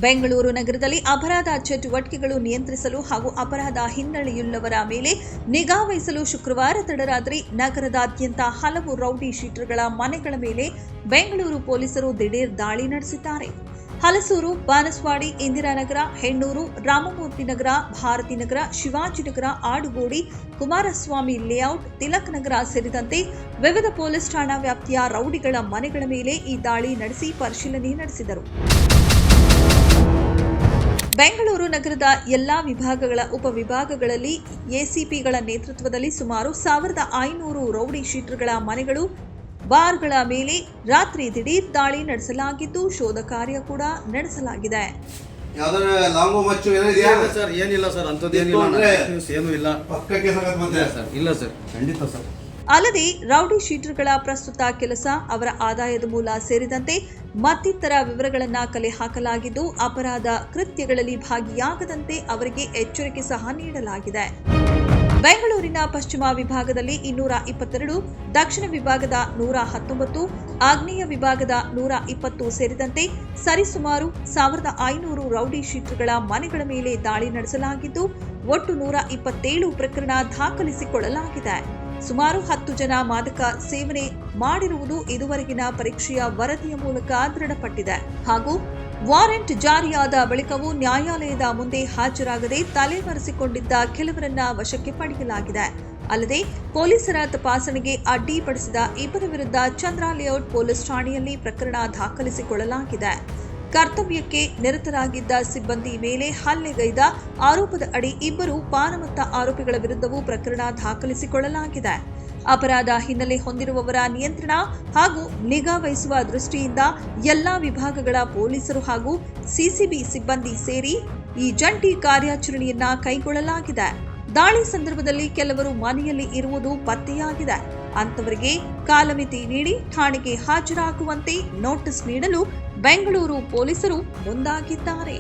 ಬೆಂಗಳೂರು ನಗರದಲ್ಲಿ ಅಪರಾಧ ಚಟುವಟಿಕೆಗಳು ನಿಯಂತ್ರಿಸಲು ಹಾಗೂ ಅಪರಾಧ ಹಿನ್ನೆಲೆಯುಳ್ಳವರ ಮೇಲೆ ನಿಗಾ ವಹಿಸಲು ಶುಕ್ರವಾರ ತಡರಾತ್ರಿ ನಗರದಾದ್ಯಂತ ಹಲವು ರೌಡಿ ಶೀಟರ್ಗಳ ಮನೆಗಳ ಮೇಲೆ ಬೆಂಗಳೂರು ಪೊಲೀಸರು ದಿಢೀರ್ ದಾಳಿ ನಡೆಸಿದ್ದಾರೆ. ಹಲಸೂರು, ಬಾನಸವಾಡಿ, ಇಂದಿರಾನಗರ, ಹೆಣ್ಣೂರು, ರಾಮಮೂರ್ತಿ ನಗರ, ಭಾರತೀನಗರ, ಶಿವಾಜಿನಗರ, ಆಡುಗೋಡಿ, ಕುಮಾರಸ್ವಾಮಿ ಲೇಔಟ್, ತಿಲಕ್ ನಗರ ಸೇರಿದಂತೆ ವಿವಿಧ ಪೊಲೀಸ್ ಠಾಣಾ ವ್ಯಾಪ್ತಿಯ ರೌಡಿಗಳ ಮನೆಗಳ ಮೇಲೆ ಈ ದಾಳಿ ನಡೆಸಿ ಪರಿಶೀಲನೆ ನಡೆಸಿದರು. ಬೆಂಗಳೂರು ನಗರದ ಎಲ್ಲಾ ವಿಭಾಗಗಳ ಉಪವಿಭಾಗಗಳಲ್ಲಿ ಎಸಿಪಿಗಳ ನೇತೃತ್ವದಲ್ಲಿ ಸುಮಾರು 1500 ರೌಡಿ ಶೀಟರ್ಗಳ ಮನೆಗಳು, ಬಾರ್ಗಳ ಮೇಲೆ ರಾತ್ರಿ ದಿಢೀರ್ ದಾಳಿ ನಡೆಸಲಾಗಿದ್ದು ಶೋಧ ಕಾರ್ಯ ಕೂಡ ನಡೆಸಲಾಗಿದೆ. ಅಲ್ಲದೆ ರೌಡಿ ಶೀಟರ್ಗಳ ಪ್ರಸ್ತುತ ಕೆಲಸ, ಅವರ ಆದಾಯದ ಮೂಲ ಸೇರಿದಂತೆ ಮತ್ತಿತರ ವಿವರಗಳನ್ನು ಕಲೆ ಹಾಕಲಾಗಿದ್ದು ಅಪರಾಧ ಕೃತ್ಯಗಳಲ್ಲಿ ಭಾಗಿಯಾಗದಂತೆ ಅವರಿಗೆ ಎಚ್ಚರಿಕೆ ಸಹ ನೀಡಲಾಗಿದೆ. ಬೆಂಗಳೂರಿನ ಪಶ್ಚಿಮ ವಿಭಾಗದಲ್ಲಿ 222, ದಕ್ಷಿಣ ವಿಭಾಗದ 119, ಆಗ್ನೇಯ ವಿಭಾಗದ 120 ಸೇರಿದಂತೆ ಸರಿಸುಮಾರು 1500 ರೌಡಿ ಶೀಟರ್ಗಳ ಮನೆಗಳ ಮೇಲೆ ದಾಳಿ ನಡೆಸಲಾಗಿದ್ದು ಒಟ್ಟು 127 ಪ್ರಕರಣ ದಾಖಲಿಸಿಕೊಳ್ಳಲಾಗಿದೆ. ಸುಮಾರು 10 ಜನ ಮಾದಕ ಸೇವನೆ ಮಾಡಿರುವುದು ಇದುವರೆಗಿನ ಪರೀಕ್ಷೆಯ ವರದಿಯ ಮೂಲಕ ದೃಢಪಟ್ಟಿದೆ ಹಾಗೂ ವಾರೆಂಟ್ ಜಾರಿಯಾದ ಬಳಿಕವೂ ನ್ಯಾಯಾಲಯದ ಮುಂದೆ ಹಾಜರಾಗದೆ ತಲೆಮರೆಸಿಕೊಂಡಿದ್ದ ಕೆಲವರನ್ನ ವಶಕ್ಕೆ ಪಡೆಯಲಾಗಿದೆ. ಅಲ್ಲದೆ ಪೊಲೀಸರ ತಪಾಸಣೆಗೆ ಅಡ್ಡಿಪಡಿಸಿದ ಇಬ್ಬರ ವಿರುದ್ಧ ಚಂದ್ರ ಲೇಔಟ್ ಪೊಲೀಸ್ ಠಾಣೆಯಲ್ಲಿ ಪ್ರಕರಣ ದಾಖಲಿಸಿಕೊಳ್ಳಲಾಗಿದೆ. ಕರ್ತವ್ಯಕ್ಕೆ ನಿರತರಾಗಿದ್ದ ಸಿಬ್ಬಂದಿ ಮೇಲೆ ಹಲ್ಲೆಗೈದ ಆರೋಪದ ಅಡಿ ಇಬ್ಬರು ಪಾನಮತ್ತ ಆರೋಪಿಗಳ ವಿರುದ್ಧವೂ ಪ್ರಕರಣ ದಾಖಲಿಸಿಕೊಳ್ಳಲಾಗಿದೆ. ಅಪರಾಧ ಹಿನ್ನೆಲೆ ಹೊಂದಿರುವವರ ನಿಯಂತ್ರಣ ಹಾಗೂ ನಿಗಾ ವಹಿಸುವ ದೃಷ್ಟಿಯಿಂದ ಎಲ್ಲಾ ವಿಭಾಗಗಳ ಪೊಲೀಸರು ಹಾಗೂ ಸಿಸಿಬಿ ಸಿಬ್ಬಂದಿ ಸೇರಿ ಈ ಜಂಟಿ ಕಾರ್ಯಾಚರಣೆಯನ್ನ ಕೈಗೊಳ್ಳಲಾಗಿದೆ. ದಾಳಿ ಸಂದರ್ಭದಲ್ಲಿ ಕೆಲವರು ಮನೆಯಲ್ಲಿ ಇರುವುದು ಪತ್ತೆಯಾಗಿದೆ. ಅಂತವರಿಗೆ ಕಾಲಮಿತಿ ನೀಡಿ ಠಾಣೆಗೆ ಹಾಜರಾಗುವಂತೆ ನೋಟಿಸ್ ನೀಡಲು ಬೆಂಗಳೂರು ಪೊಲೀಸರು ಮುಂದಾಗಿದ್ದಾರೆ.